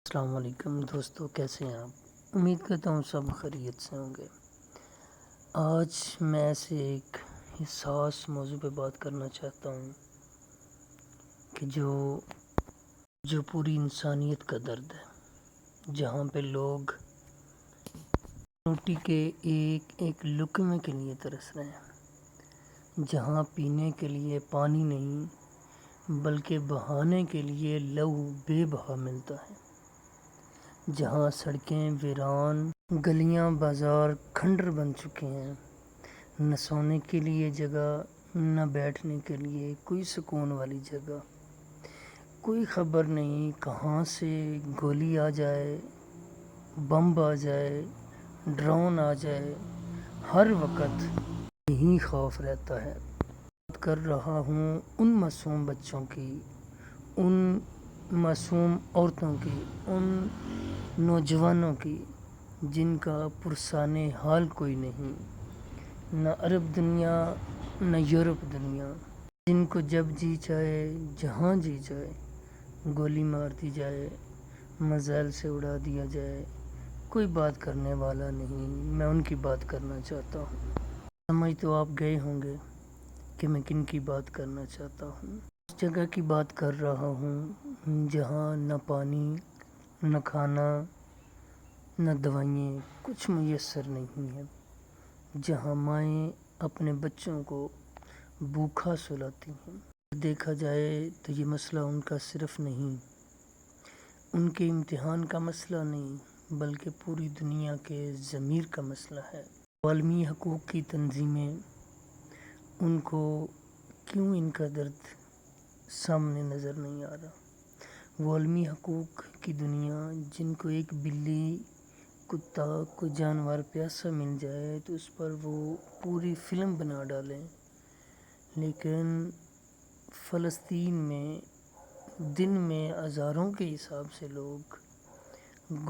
السلام علیکم دوستو، کیسے ہیں آپ؟ امید کرتا ہوں سب خیریت سے ہوں گے۔ آج میں ایسے ایک حساس موضوع پہ بات کرنا چاہتا ہوں کہ جو پوری انسانیت کا درد ہے، جہاں پہ لوگ روٹی کے ایک ایک لقمے کے لیے ترس رہے ہیں، جہاں پینے کے لیے پانی نہیں بلکہ بہانے کے لیے لہو بے بہا ملتا ہے، جہاں سڑکیں ویران، گلیاں بازار کھنڈر بن چکے ہیں، نہ سونے کے لیے جگہ، نہ بیٹھنے کے لیے کوئی سکون والی جگہ۔ کوئی خبر نہیں کہاں سے گولی آ جائے، بم آ جائے، ڈرون آ جائے، ہر وقت یہی خوف رہتا ہے۔ بات کر رہا ہوں ان معصوم بچوں کی، ان معصوم عورتوں کی، ان نوجوانوں کی جن کا پرسان حال کوئی نہیں، نہ عرب دنیا نہ یورپ دنیا، جن کو جب جی چاہے جہاں جی چاہے گولی مار دی جائے، میزائل سے اڑا دیا جائے، کوئی بات کرنے والا نہیں۔ میں ان کی بات کرنا چاہتا ہوں۔ سمجھ تو آپ گئے ہوں گے کہ میں کن کی بات کرنا چاہتا ہوں۔ اس جگہ کی بات کر رہا ہوں جہاں نہ پانی، نہ کھانا، نہ دوائیں کچھ میسر نہیں ہے، جہاں مائیں اپنے بچوں کو بھوکا سلاتی ہیں۔ دیکھا جائے تو یہ مسئلہ ان کا صرف نہیں، ان کے امتحان کا مسئلہ نہیں بلکہ پوری دنیا کے ضمیر کا مسئلہ ہے۔ عالمی حقوق کی تنظیمیں ان کو کیوں ان کا درد سامنے نظر نہیں آ رہا؟ وہ عالمی حقوق کی دنیا جن کو ایک بلی، کتا، کوئی جانور پیاسا مل جائے تو اس پر وہ پوری فلم بنا ڈالیں، لیکن فلسطین میں دن میں ہزاروں کے حساب سے لوگ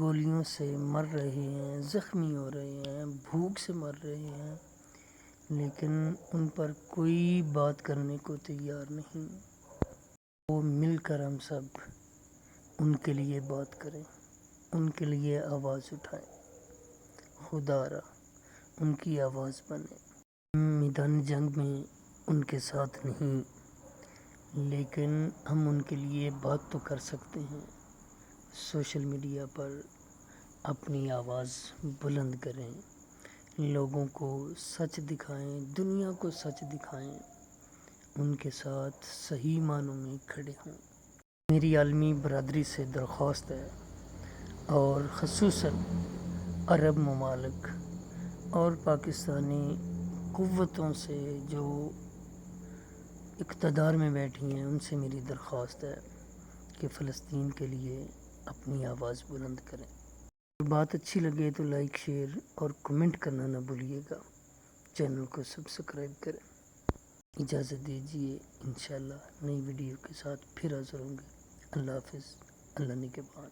گولیوں سے مر رہے ہیں، زخمی ہو رہے ہیں، بھوک سے مر رہے ہیں، لیکن ان پر کوئی بات کرنے کو تیار نہیں۔ وہ مل کر ہم سب ان کے لیے بات کریں، ان کے لیے آواز اٹھائیں، خدا را ان کی آواز بنیں۔ میدان جنگ میں ان کے ساتھ نہیں، لیکن ہم ان کے لیے بات تو کر سکتے ہیں۔ سوشل میڈیا پر اپنی آواز بلند کریں، لوگوں کو سچ دکھائیں، دنیا کو سچ دکھائیں، ان کے ساتھ صحیح معنوں میں کھڑے ہوں۔ میری عالمی برادری سے درخواست ہے، اور خصوصاً عرب ممالک اور پاکستانی قوتوں سے جو اقتدار میں بیٹھی ہیں، ان سے میری درخواست ہے کہ فلسطین کے لیے اپنی آواز بلند کریں۔ بات اچھی لگے تو لائک، شیئر اور کمنٹ کرنا نہ بھولیے گا۔ چینل کو سبسکرائب کریں۔ اجازت دیجیے، انشاءاللہ نئی ویڈیو کے ساتھ پھر حاضر ہوں گے۔ اللہ حافظ، اللہ نگہبان۔